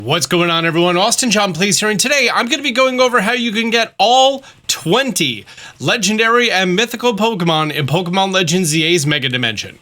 What's going on, everyone? Austin John Plays here, and today I'm going to be going over how you can get all 20 legendary and mythical Pokemon in Pokemon Legends ZA's Mega Dimension.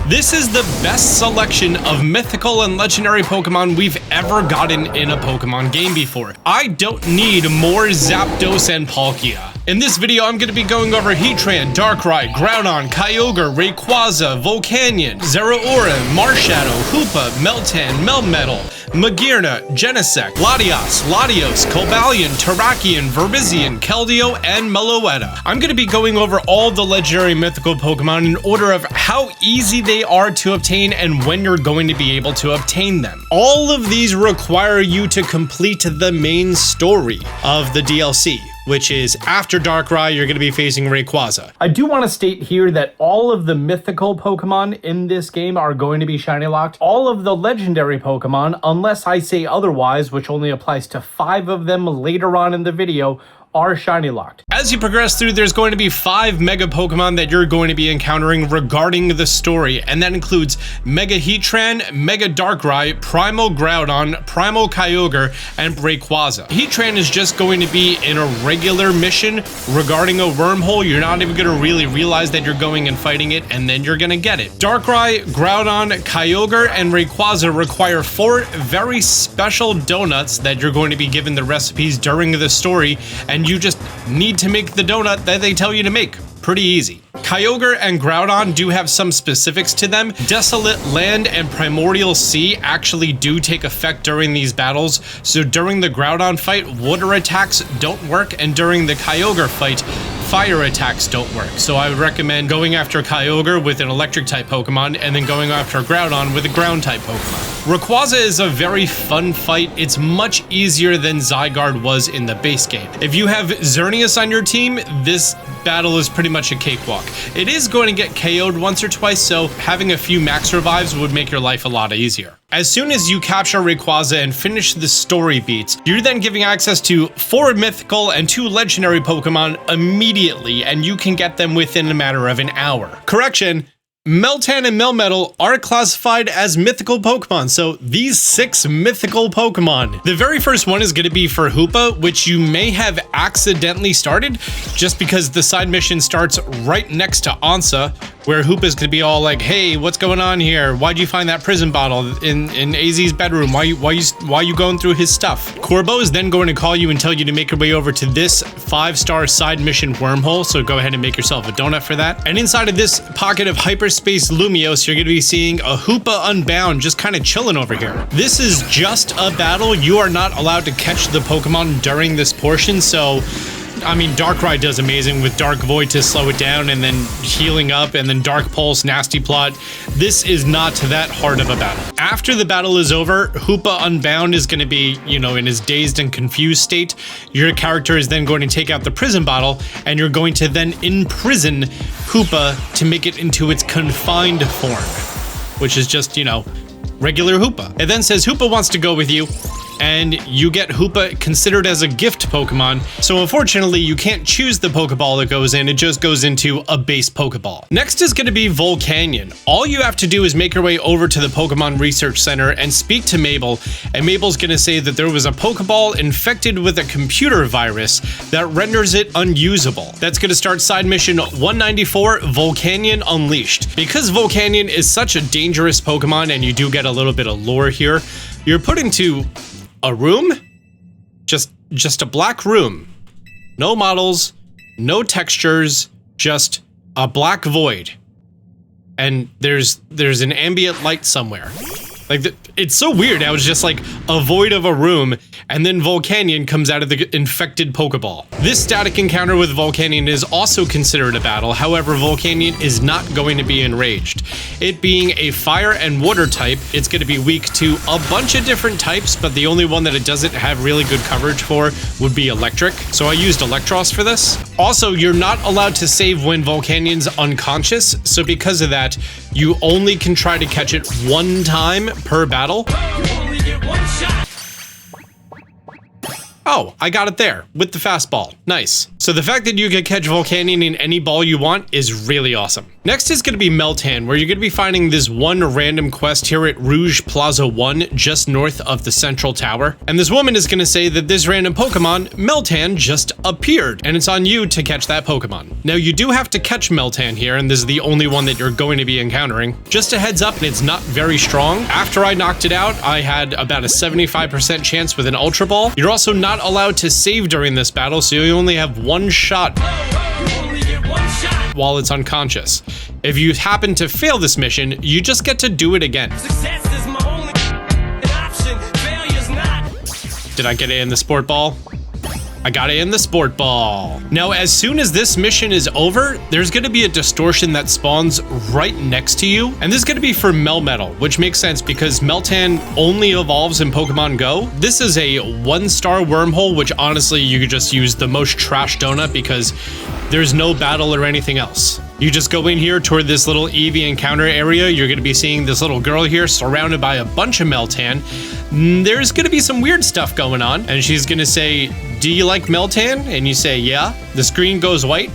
This is the best selection of mythical and legendary Pokemon we've ever gotten in a Pokemon game before. I don't need more Zapdos and Palkia. In this video, I'm going to be going over Heatran, Darkrai, Groudon, Kyogre, Rayquaza, Volcanion, Zeraora, Marshadow, Hoopa, Meltan Melmetal, Magearna, Genesect, Latios, Cobalion, Terrakion, Virizion, Keldeo, and Meloetta. I'm going to be going over all the legendary mythical Pokemon in order of how easy they are to obtain and when you're going to be able to obtain them. All of these require you to complete the main story of the DLC, which is after Darkrai, you're going to be facing Rayquaza. I do want to state here that all of the mythical Pokemon in this game are going to be shiny locked. All of the legendary Pokemon, unless I say otherwise, which only applies to 5 of them later on in the video, are shiny locked. As you progress through, there's going to be 5 Mega Pokemon that you're going to be encountering regarding the story, and that includes Mega Heatran, Mega Darkrai, Primal Groudon, Primal Kyogre, and Rayquaza. Heatran is just going to be in a regular mission regarding a wormhole. You're not even going to really realize that you're going and fighting it, and then you're going to get it. Darkrai, Groudon, Kyogre, and Rayquaza require 4 very special donuts that you're going to be given the recipes during the story, and you just need to make the donut that they tell you to make. Pretty easy. Kyogre and Groudon do have some specifics to them. Desolate Land and Primordial Sea actually do take effect during these battles, so during the Groudon fight, water attacks don't work, and during the Kyogre fight, fire attacks don't work. So I would recommend going after Kyogre with an electric type Pokemon and then going after Groudon with a ground type Pokemon. Rayquaza is a very fun fight. It's much easier than Zygarde was in the base game. If you have Xerneas on your team, this battle is pretty much a cakewalk. It is going to get KO'd once or twice, so having a few max revives would make your life a lot easier. As soon as you capture Rayquaza and finish the story beats, you're then giving access to 4 mythical and 2 legendary Pokemon immediately, and you can get them within a matter of an hour. Correction, Meltan and Melmetal are classified as mythical Pokemon, so these 6 mythical Pokemon. The very first one is going to be for Hoopa, which you may have accidentally started, just because the side mission starts right next to Ansa, where Hoopa's going to be all like, hey, what's going on here? Why'd you find that prison bottle in AZ's bedroom? Why you going through his stuff? Corbo is then going to call you and tell you to make your way over to this 5-star side mission wormhole, so go ahead and make yourself a donut for that. And inside of this pocket of hyperspace Lumiose, you're going to be seeing a Hoopa Unbound just kind of chilling over here. This is just a battle. You are not allowed to catch the Pokemon during this portion, so I mean, Darkrai does amazing with Dark Void to slow it down and then healing up, and then Dark Pulse, Nasty Plot. This is not that hard of a battle. After the battle is over, Hoopa Unbound is going to be, you know, in his dazed and confused state. Your character is then going to take out the prison bottle, and you're going to then imprison Hoopa to make it into its confined form, which is just, you know, regular Hoopa. It then says Hoopa wants to go with you, and you get Hoopa considered as a gift Pokemon, so unfortunately you can't choose the Pokeball that goes in, it just goes into a base Pokeball. Next is going to be Volcanion. All you have to do is make your way over to the Pokemon Research Center and speak to Mabel, and Mabel's going to say that there was a Pokeball infected with a computer virus that renders it unusable. That's going to start side mission 194, Volcanion Unleashed. Because Volcanion is such a dangerous Pokemon, and you do get a little bit of lore here, you're put into a room? Just a black room. No models, no textures, just a black void. And there's an ambient light somewhere. Like, it's so weird. I was just like a void of a room, and then Volcanion comes out of the infected Pokeball. This static encounter with Volcanion is also considered a battle. However, Volcanion is not going to be enraged. It being a fire and water type, it's going to be weak to a bunch of different types, but the only one that it doesn't have really good coverage for would be electric. So I used Electros for this. Also, you're not allowed to save when Volcanion's unconscious, so because of that, you only can try to catch it 1 time per battle. You only get 1 shot. Oh, I got it there with the fastball. Nice. So the fact that you can catch Volcanion in any ball you want is really awesome. Next is going to be Meltan, where you're going to be finding this one random quest here at Rouge Plaza 1, just north of the central tower. And this woman is going to say that this random Pokemon, Meltan, just appeared, and it's on you to catch that Pokemon. Now you do have to catch Meltan here, and this is the only one that you're going to be encountering. Just a heads up, it's not very strong. After I knocked it out, I had about a 75% chance with an Ultra Ball. You're also not allowed to save during this battle, so you only have one shot while it's unconscious. If you happen to fail this mission, you just get to do it again. Success is my only option. Failure's not. Did I get it in the sport ball? I got it in the sport ball. Now, as soon as this mission is over, there's going to be a distortion that spawns right next to you. And this is going to be for Melmetal, which makes sense because Meltan only evolves in Pokemon Go. This is a 1-star wormhole, which honestly, you could just use the most trash donut because there's no battle or anything else. You just go in here toward this little Eevee encounter area. You're going to be seeing this little girl here surrounded by a bunch of Meltan. There's going to be some weird stuff going on. And she's going to say, "Do you like Meltan?" And you say, "Yeah." The screen goes white.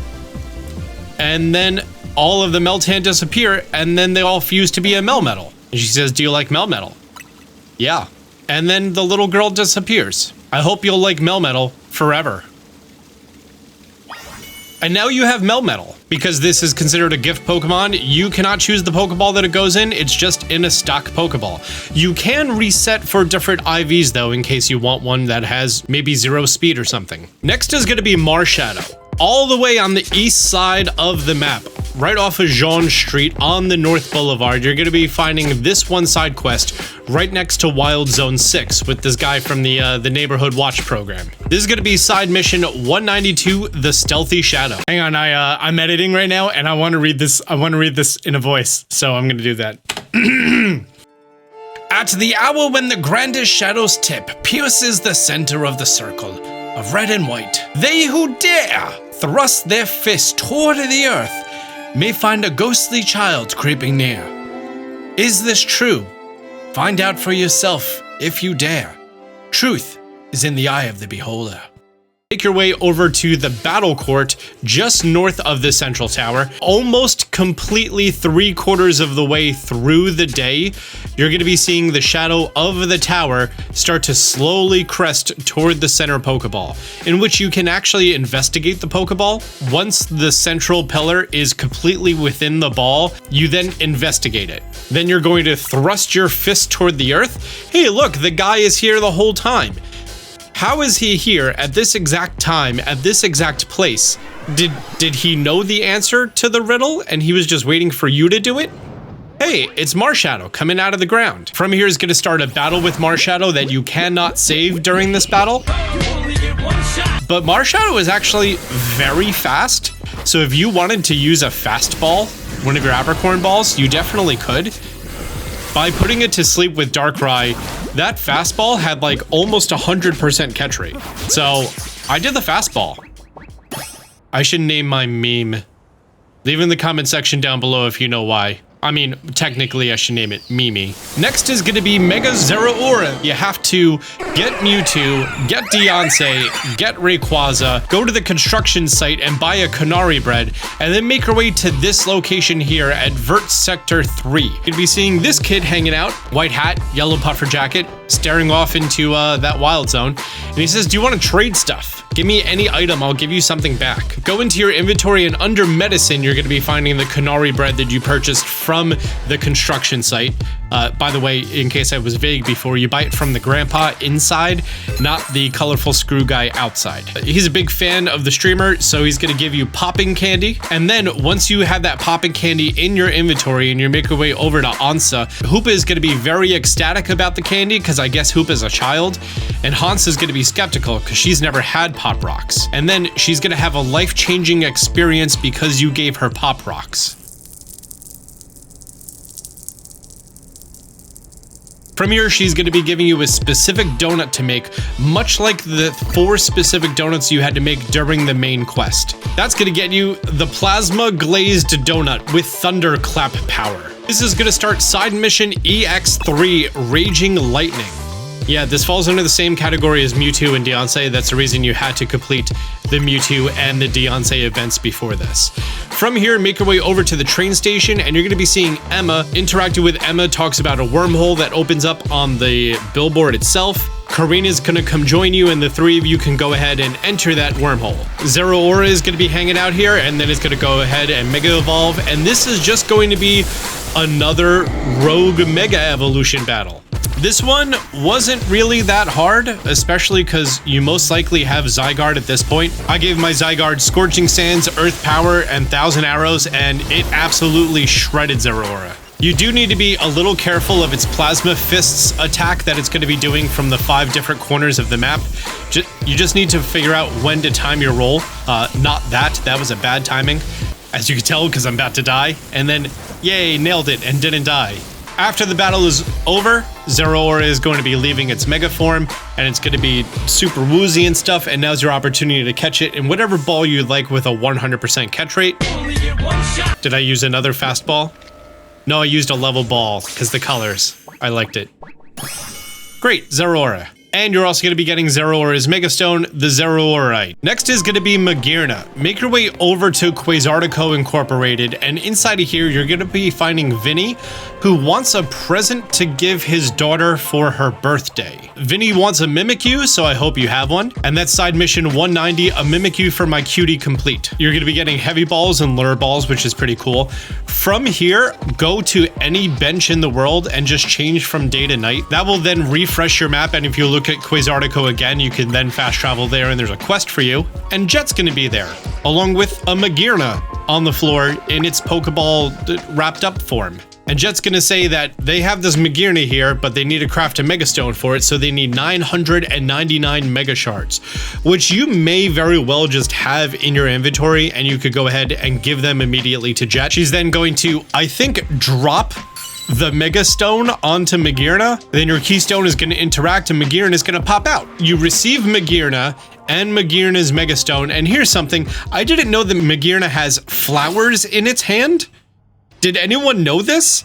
And then all of the Meltan disappear. And then they all fuse to be a Melmetal. And she says, "Do you like Melmetal?" "Yeah." And then the little girl disappears. I hope you'll like Melmetal forever. And now you have Melmetal. Because this is considered a gift Pokemon, you cannot choose the Pokeball that it goes in, it's just in a stock Pokeball. You can reset for different IVs though, in case you want one that has maybe 0 speed or something. Next is gonna be Marshadow. All the way on the east side of the map, right off of Jean Street on the North Boulevard, you're gonna be finding this one side quest right next to Wild Zone 6 with this guy from the Neighborhood Watch program. This is gonna be side mission 192, The Stealthy Shadow. Hang on, I'm editing right now and I wanna read this in a voice, so I'm gonna do that. At the hour when the grandest shadow's tip pierces the center of the circle of red and white, they who dare thrust their fist toward the earth may find a ghostly child creeping near. Is this true? Find out for yourself if you dare. Truth is in the eye of the beholder. Make your way over to the battle court just north of the central tower. Almost completely 3/4 of the way through the day, you're going to be seeing the shadow of the tower start to slowly crest toward the center Pokeball, in which you can actually investigate the Pokeball. Once the central pillar is completely within the ball, you then investigate it. Then you're going to thrust your fist toward the earth. Hey, look, the guy is here the whole time. How is he here at this exact time, at this exact place? Did he know the answer to the riddle and he was just waiting for you to do it? Hey, it's Marshadow coming out of the ground. From here is going to start a battle with Marshadow that you cannot save during this battle. But Marshadow is actually very fast. So if you wanted to use a fastball, one of your Apricorn balls, you definitely could. By putting it to sleep with Darkrai, that fastball had like almost 100% catch rate. So I did the fastball. I should name my meme. Leave in the comment section down below if you know why. I mean, technically I should name it Mimi. Next is gonna be Mega Zeraora. You have to get Mewtwo, get Deontay, get Rayquaza, go to the construction site and buy a Canary bread, and then make your way to this location here at Vert Sector 3. You'd be seeing this kid hanging out, white hat, yellow puffer jacket, staring off into that wild zone. And he says, "Do you want to trade stuff? Give me any item, I'll give you something back." Go into your inventory and under medicine, you're gonna be finding the Canary bread that you purchased from the construction site. By the way, in case I was vague before, you buy it from the grandpa inside, not the colorful screw guy outside. He's a big fan of the streamer, so he's gonna give you popping candy. And then once you have that popping candy in your inventory and you make your way over to Ansa, Hoopa is gonna be very ecstatic about the candy because I guess Hoopa's a child, and Hans is gonna be skeptical because she's never had Pop Rocks. And then she's gonna have a life-changing experience because you gave her Pop Rocks. From here, she's going to be giving you a specific donut to make, much like the 4 specific donuts you had to make during the main quest. That's going to get you the Plasma Glazed Donut with Thunderclap power. This is going to start side mission EX3 Raging Lightning. Yeah, this falls under the same category as Mewtwo and Deontay. That's the reason you had to complete the Mewtwo and the Deontay events before this. From here, make your way over to the train station, and you're going to be seeing Emma. Interacting with Emma talks about a wormhole that opens up on the billboard itself. Karina's going to come join you, and the three of you can go ahead and enter that wormhole. Zeraora is going to be hanging out here, and then it's going to go ahead and Mega Evolve, and this is just going to be another Rogue Mega Evolution battle. This one wasn't really that hard, especially because you most likely have Zygarde at this point. I gave my Zygarde Scorching Sands, Earth Power, and 1,000 Arrows, and it absolutely shredded Zeraora. You do need to be a little careful of its Plasma Fists attack that it's going to be doing from the 5 different corners of the map. You just need to figure out when to time your roll. Not that. That was a bad timing, as you can tell, because I'm about to die. And then, yay, nailed it and didn't die. After the battle is over, Zeraora is going to be leaving its Mega form, and it's going to be super woozy and stuff, and now's your opportunity to catch it in whatever ball you'd like with a 100% catch rate. Did I use another fastball? No, I used a level ball, because the colors. I liked it. Great, Zeraora. And you're also going to be getting Zeraora's Megastone, the Zeraorite. Next is going to be Magearna. Make your way over to Quasartico Incorporated, and inside of here, you're going to be finding Vinny, who wants a present to give his daughter for her birthday. Vinny wants a Mimikyu, so I hope you have one. And that's side mission 190, a Mimikyu for my cutie complete. You're going to be getting heavy balls and lure balls, which is pretty cool. From here, go to any bench in the world and just change from day to night. That will then refresh your map, and if you look at Quasartico again, you can then fast travel there, and there's a quest for you. And Jet's going to be there, along with a Magearna on the floor in its Pokeball wrapped up form. And Jet's going to say that they have this Magearna here, but they need to craft a Megastone for it, so they need 999 Mega Shards, which you may very well just have in your inventory, and you could go ahead and give them immediately to Jet. She's then going to, I think, drop the Megastone onto Magearna. Then your Keystone is going to interact, and Magearna is going to pop out. You receive Magearna and Magearna's Megastone, and here's something. I didn't know that Magearna has flowers in its hand. Did anyone know this?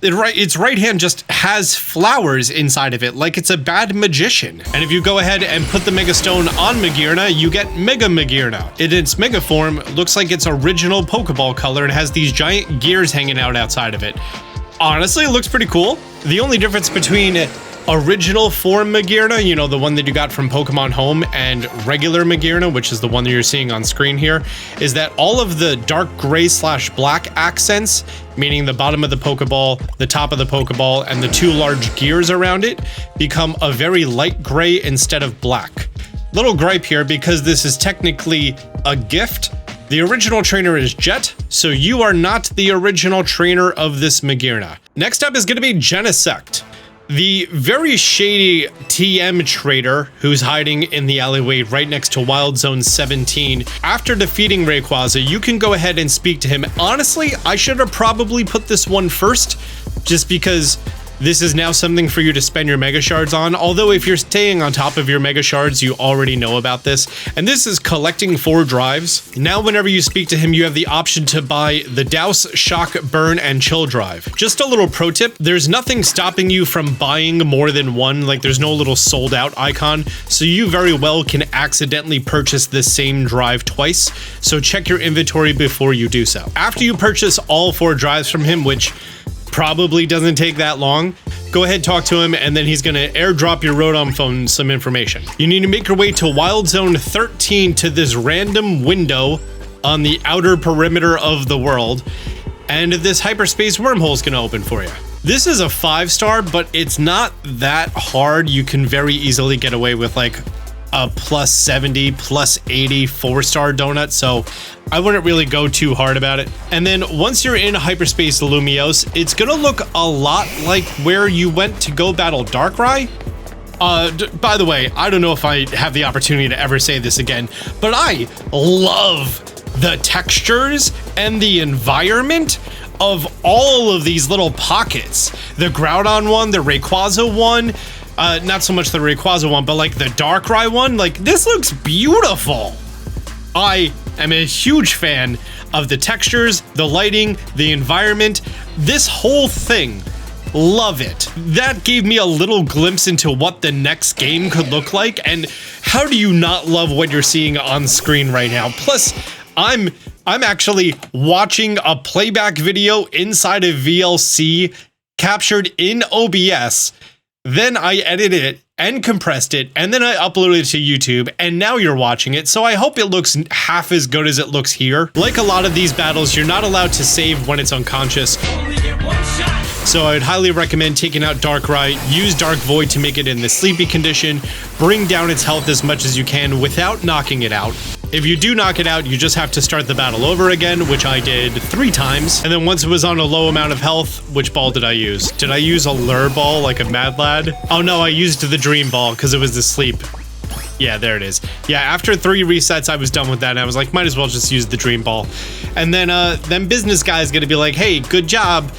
Its right hand just has flowers inside of it, like it's a bad magician. And if you go ahead and put the Megastone on Magearna, you get Mega Magearna. In its Mega form, looks like its original Pokeball color and has these giant gears hanging out outside of it. Honestly, it looks pretty cool. The only difference between original form Magearna, you know, the one that you got from Pokemon Home, and regular Magearna, which is the one that you're seeing on screen here, is that all of the dark gray / black accents, meaning the bottom of the Pokeball, the top of the Pokeball, and the 2 large gears around it, become a very light gray instead of black. Little gripe here, because this is technically a gift. The original trainer is Jet, so you are not the original trainer of this Magearna. Next up is going to be Genesect, the very shady TM trader who's hiding in the alleyway right next to Wild Zone 17. After defeating Rayquaza, you can go ahead and speak to him. Honestly, I should have probably put this one first, just because this is now something for you to spend your Mega Shards on, although if you're staying on top of your Mega Shards, you already know about this. And this is collecting 4 drives. Now, whenever you speak to him, you have the option to buy the Douse, Shock, Burn, and Chill drive. Just a little pro tip, there's nothing stopping you from buying more than one, like there's no little sold out icon, so you very well can accidentally purchase the same drive twice, so check your inventory before you do so. After you purchase all 4 drives from him, which probably doesn't take that long, go ahead, talk to him, and then he's gonna airdrop your Rotom phone some information. You need to make your way to Wild Zone 13 to this random window on the outer perimeter of the world, and this hyperspace wormhole is gonna open for you. This is a 5-star, but it's not that hard. You can very easily get away with like a +70, +80 4-star donut, so I wouldn't really go too hard about it. And then once you're in Hyperspace Lumiose, it's gonna look a lot like where you went to go battle Darkrai. By the way, I don't know if I have the opportunity to ever say this again, but I love the textures and the environment of all of these little pockets. The Groudon one, the Rayquaza one, not so much the Rayquaza one, but like the Darkrai one, like this looks beautiful. I am a huge fan of the textures, the lighting, the environment. This whole thing Love it. That gave me a little glimpse into what the next game could look like, and how do you not love what you're seeing on screen right now? Plus, I'm actually watching a playback video inside of VLC captured in OBS. Then I edited it and compressed it, and then I uploaded it to YouTube, and now you're watching it, so I hope it looks half as good as it looks here. Like a lot of these battles, you're not allowed to save when it's unconscious. Only get one shot. So I would highly recommend taking out Darkrai, use Dark Void to make it in the sleepy condition, bring down its health as much as you can without knocking it out. If you do knock it out, you just have to start the battle over again, which I did 3 times. And then once it was on a low amount of health, which ball did I use? Did I use a Lure Ball like a Mad Lad? Oh no, I used the Dream Ball because it was the sleep. Yeah, there it is. Yeah, after 3 resets, I was done with that, and I was like, might as well just use the Dream Ball. And then business guy's gonna be like, hey, good job.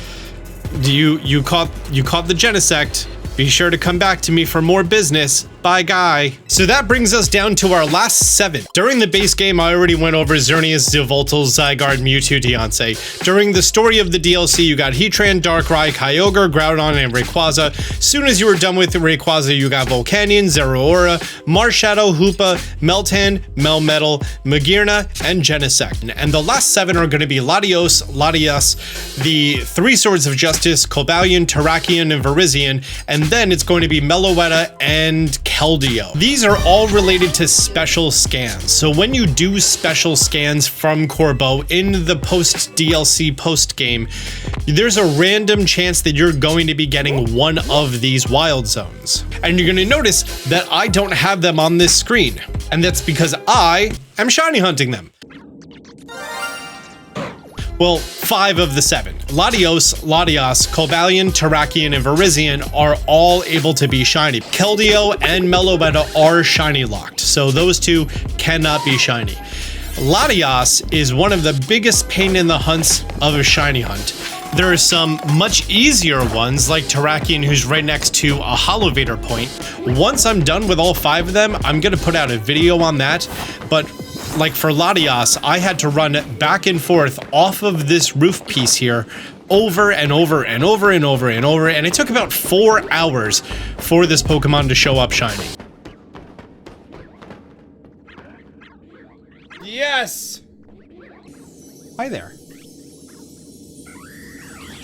You caught the Genesect. Be sure to come back to me for more business. Bye, guy. So that brings us down to our last 7. During the base game, I already went over Xerneas, Yveltal, Zygarde, Mewtwo, Deontay. During the story of the DLC, you got Heatran, Darkrai, Kyogre, Groudon, and Rayquaza. Soon as you were done with Rayquaza, you got Volcanion, Zeraora, Marshadow, Hoopa, Meltan, Melmetal, Magearna, and Genesect. And the last 7 are going to be Latios, Latias, the 3 Swords of Justice, Cobalion, Terrakion, and Virizion. And then it's going to be Meloetta and Keldeo. These are all related to special scans. So when you do special scans from Corbo in the post DLC post game, there's a random chance that you're going to be getting one of these wild zones. And you're going to notice that I don't have them on this screen. And that's because I am shiny hunting them. Well, 5 of the 7. Latios, Latias, Cobalion, Terrakion, and Virizion are all able to be shiny. Keldeo and Meloetta are shiny locked, so those 2 cannot be shiny. Latias is one of the biggest pain in the hunts of a shiny hunt. There are some much easier ones like Terrakion, who's right next to a Holovator point. Once I'm done with all 5 of them, I'm gonna put out a video on that, but like for Latias, I had to run back and forth off of this roof piece here over and over and over and over and over, and it took about 4 hours for this Pokemon to show up shiny. Yes! Hi there.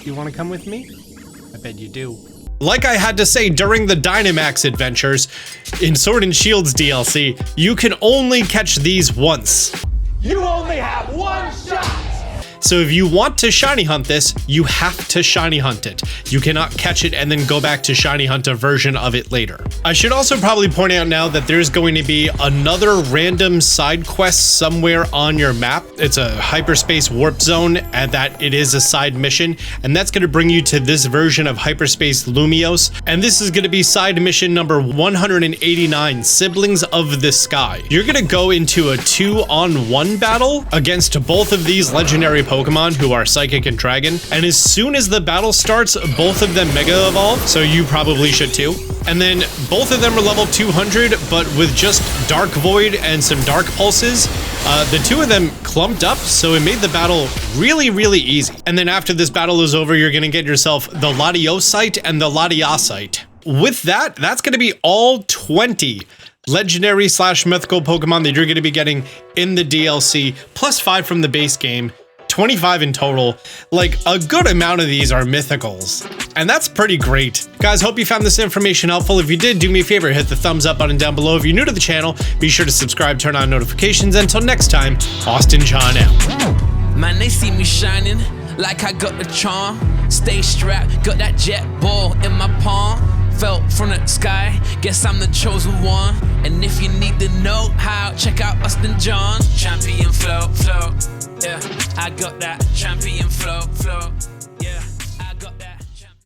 You want to come with me? I bet you do. Like I had to say during the Dynamax adventures in Sword and Shield's DLC, you can only catch these once. You only have one shot. So if you want to shiny hunt this, you have to shiny hunt it. You cannot catch it and then go back to shiny hunt a version of it later. I should also probably point out now that there's going to be another random side quest somewhere on your map. It's a hyperspace warp zone, and that it is a side mission, and that's going to bring you to this version of hyperspace Lumiose. And this is going to be side mission number 189, Siblings of the Sky. You're going to go into a 2-on-1 battle against both of these legendary Pokemon who are Psychic and Dragon, and as soon as the battle starts, both of them Mega Evolve, so you probably should too. And then both of them are level 200, but with just Dark Void and some Dark Pulses, the 2 of them clumped up, so it made the battle really, really easy. And then after this battle is over, you're gonna get yourself the Latiosite and the Latiasite. With that, that's gonna be all 20 legendary / mythical Pokemon that you're gonna be getting in the DLC, plus 5 from the base game. 25 in total. Like, a good amount of these are mythicals, and that's pretty great. Guys, hope you found this information helpful. If you did, do me a favor, hit the thumbs up button down below. If you're new to the channel, be sure to subscribe, turn on notifications. Until next time, Austin John out. Man, they see me shining like I got the charm. Stay strapped, got that jet ball in my palm. Fell from the sky, guess I'm the chosen one. And if you need to know how, check out Austin John. Champion flow. Yeah, I got that champion flow.